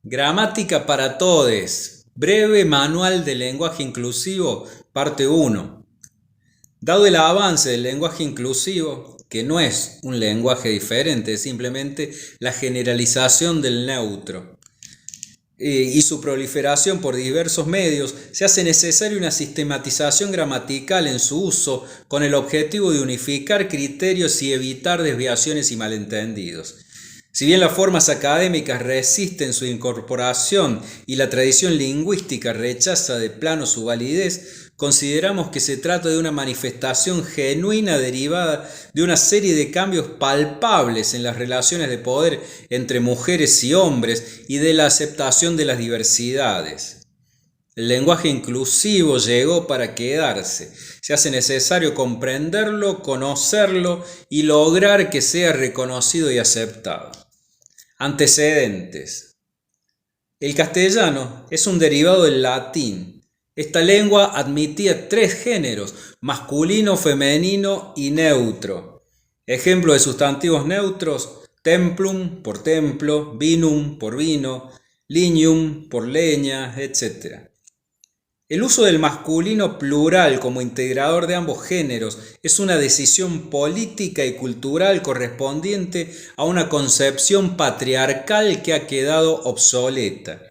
Gramática para todes. Breve manual de lenguaje inclusivo, parte 1. Dado el avance del lenguaje inclusivo, que no es un lenguaje diferente, es simplemente la generalización del neutro, y su proliferación por diversos medios, se hace necesaria una sistematización gramatical en su uso con el objetivo de unificar criterios y evitar desviaciones y malentendidos. Si bien las formas académicas resisten su incorporación y la tradición lingüística rechaza de plano su validez, consideramos que se trata de una manifestación genuina derivada de una serie de cambios palpables en las relaciones de poder entre mujeres y hombres y de la aceptación de las diversidades. El lenguaje inclusivo llegó para quedarse. Se hace necesario comprenderlo, conocerlo y lograr que sea reconocido y aceptado. Antecedentes. El castellano es un derivado del latín. Esta lengua admitía 3 géneros: masculino, femenino y neutro. Ejemplo de sustantivos neutros: templum por templo, vinum por vino, lignum por leña, etc. El uso del masculino plural como integrador de ambos géneros es una decisión política y cultural correspondiente a una concepción patriarcal que ha quedado obsoleta.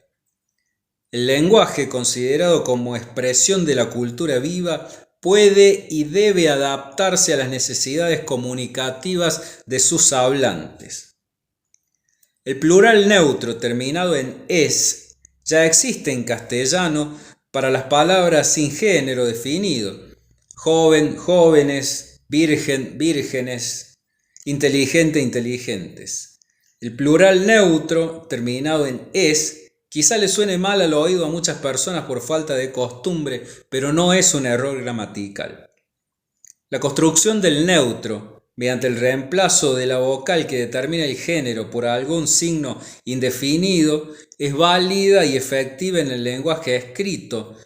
El lenguaje, considerado como expresión de la cultura viva, puede y debe adaptarse a las necesidades comunicativas de sus hablantes. El plural neutro terminado en es ya existe en castellano para las palabras sin género definido: joven, jóvenes, virgen, vírgenes, inteligente, inteligentes. El plural neutro terminado en es quizá le suene mal al oído a muchas personas por falta de costumbre, pero no es un error gramatical. La construcción del neutro, mediante el reemplazo de la vocal que determina el género por algún signo indefinido, es válida y efectiva en el lenguaje escrito,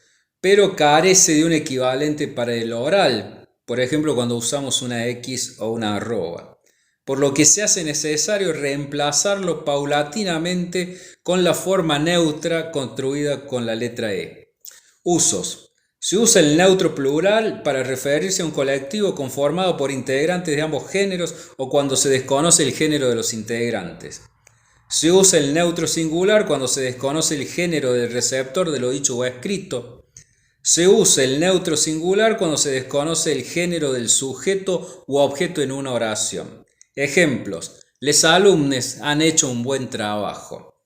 pero carece de un equivalente para el oral, por ejemplo cuando usamos una X o una arroba, por lo que se hace necesario reemplazarlo paulatinamente con la forma neutra construida con la letra E. Usos. Se usa el neutro plural para referirse a un colectivo conformado por integrantes de ambos géneros o cuando se desconoce el género de los integrantes. Se usa el neutro singular cuando se desconoce el género del receptor de lo dicho o escrito. Se usa el neutro singular cuando se desconoce el género del sujeto u objeto en una oración. Ejemplos: les alumnes han hecho un buen trabajo.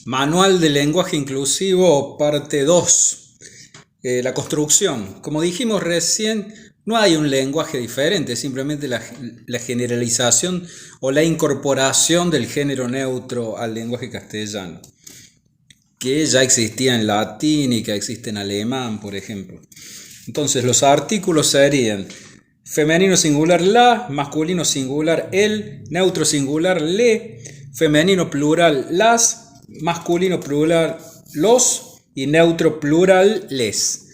Manual de lenguaje inclusivo, parte 2. La construcción. Como dijimos recién, no hay un lenguaje diferente, simplemente la generalización o la incorporación del género neutro al lenguaje castellano, que ya existía en latín y que existe en alemán, por ejemplo. Entonces los artículos serían femenino singular la, masculino singular el, neutro singular le, femenino plural las, masculino plural los y neutro plural les.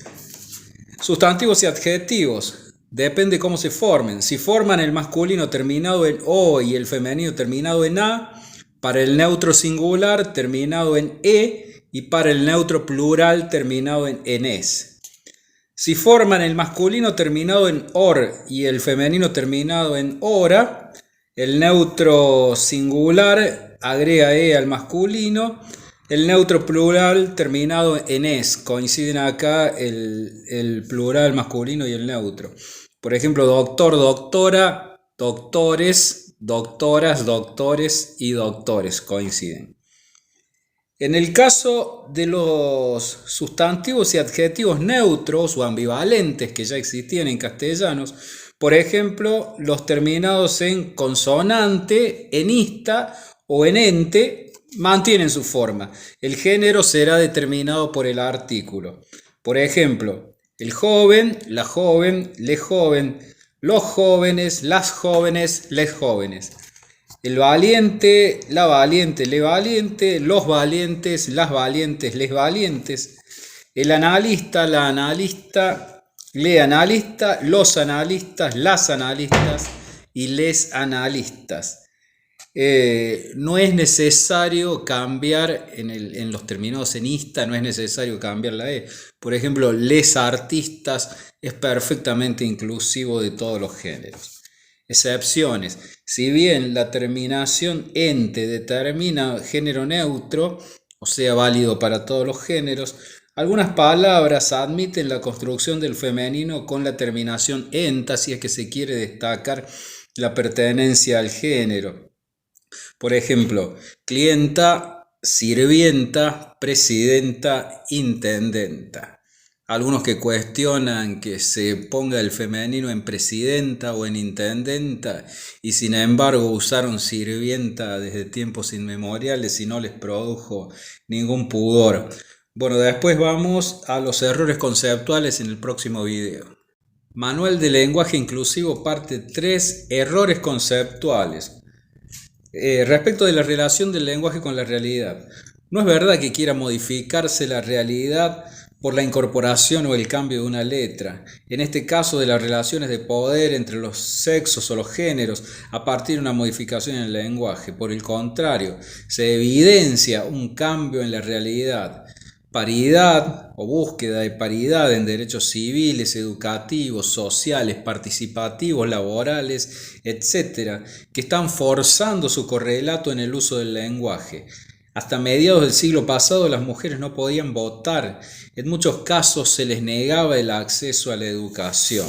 Sustantivos y adjetivos. Depende cómo se formen. Si forman el masculino terminado en o y el femenino terminado en a, para el neutro singular terminado en e y para el neutro plural terminado en es. Si forman el masculino terminado en or y el femenino terminado en ora, el neutro singular agrega e al masculino. El neutro plural terminado en es. Coinciden acá el plural masculino y el neutro. Por ejemplo, doctor, doctora, doctores, doctoras, doctores y doctores coinciden. En el caso de los sustantivos y adjetivos neutros o ambivalentes que ya existían en castellanos, por ejemplo, los terminados en consonante, en ista o en ente, mantienen su forma. El género será determinado por el artículo. Por ejemplo, el joven, la joven, le joven, los jóvenes, las jóvenes, les jóvenes. El valiente, la valiente, le valiente, los valientes, las valientes, les valientes. El analista, la analista, le analista, los analistas, las analistas y les analistas. No es necesario cambiar en los terminados en ista, no es necesario cambiar la E. Por ejemplo, les artistas es perfectamente inclusivo de todos los géneros. Excepciones. Si bien la terminación ente determina género neutro, o sea, válido para todos los géneros, algunas palabras admiten la construcción del femenino con la terminación enta si es que se quiere destacar la pertenencia al género. Por ejemplo, clienta, sirvienta, presidenta, intendenta. Algunos que cuestionan que se ponga el femenino en presidenta o en intendenta y sin embargo usaron sirvienta desde tiempos inmemoriales y no les produjo ningún pudor. Bueno, después vamos a los errores conceptuales en el próximo video. Manual de lenguaje inclusivo parte 3, errores conceptuales. Respecto de la relación del lenguaje con la realidad, no es verdad que quiera modificarse la realidad por la incorporación o el cambio de una letra, en este caso de las relaciones de poder entre los sexos o los géneros a partir de una modificación en el lenguaje. Por el contrario, se evidencia un cambio en la realidad. Paridad o búsqueda de paridad en derechos civiles, educativos, sociales, participativos, laborales, etcétera, que están forzando su correlato en el uso del lenguaje. Hasta mediados del siglo pasado las mujeres no podían votar, en muchos casos se les negaba el acceso a la educación.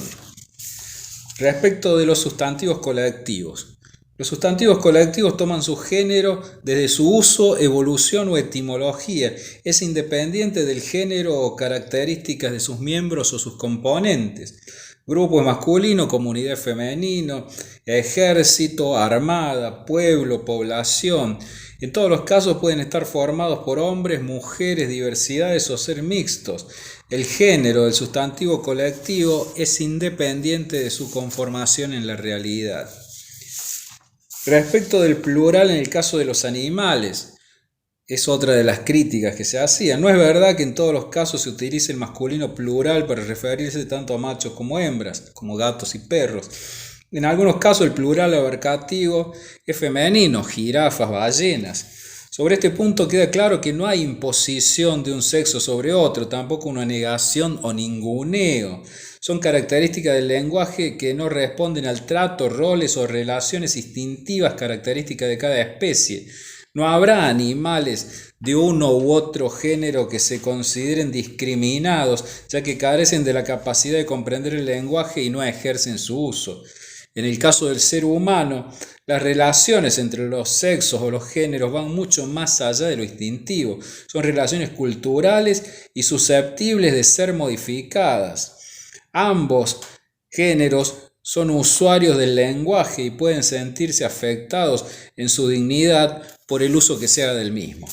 Respecto de los sustantivos colectivos. Los sustantivos colectivos toman su género desde su uso, evolución o etimología. Es independiente del género o características de sus miembros o sus componentes. Grupo masculino, comunidad femenino, ejército, armada, pueblo, población. En todos los casos pueden estar formados por hombres, mujeres, diversidades o ser mixtos. El género del sustantivo colectivo es independiente de su conformación en la realidad. Respecto del plural en el caso de los animales, es otra de las críticas que se hacían. No es verdad que en todos los casos se utilice el masculino plural para referirse tanto a machos como hembras, como gatos y perros. En algunos casos el plural abarcativo es femenino, jirafas, ballenas. Sobre este punto queda claro que no hay imposición de un sexo sobre otro, tampoco una negación o ninguneo. Son características del lenguaje que no responden al trato, roles o relaciones instintivas características de cada especie. No habrá animales de uno u otro género que se consideren discriminados, ya que carecen de la capacidad de comprender el lenguaje y no ejercen su uso. En el caso del ser humano, las relaciones entre los sexos o los géneros van mucho más allá de lo instintivo. Son relaciones culturales y susceptibles de ser modificadas. Ambos géneros son usuarios del lenguaje y pueden sentirse afectados en su dignidad por el uso que se haga del mismo.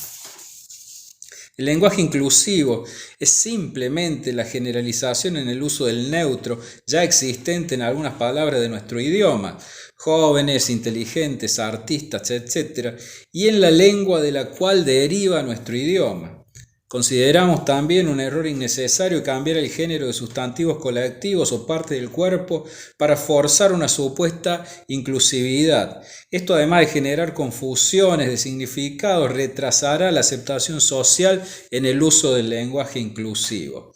El lenguaje inclusivo es simplemente la generalización en el uso del neutro ya existente en algunas palabras de nuestro idioma, jóvenes, inteligentes, artistas, etc., y en la lengua de la cual deriva nuestro idioma. Consideramos también un error innecesario cambiar el género de sustantivos colectivos o parte del cuerpo para forzar una supuesta inclusividad. Esto, además de generar confusiones de significados, retrasará la aceptación social en el uso del lenguaje inclusivo.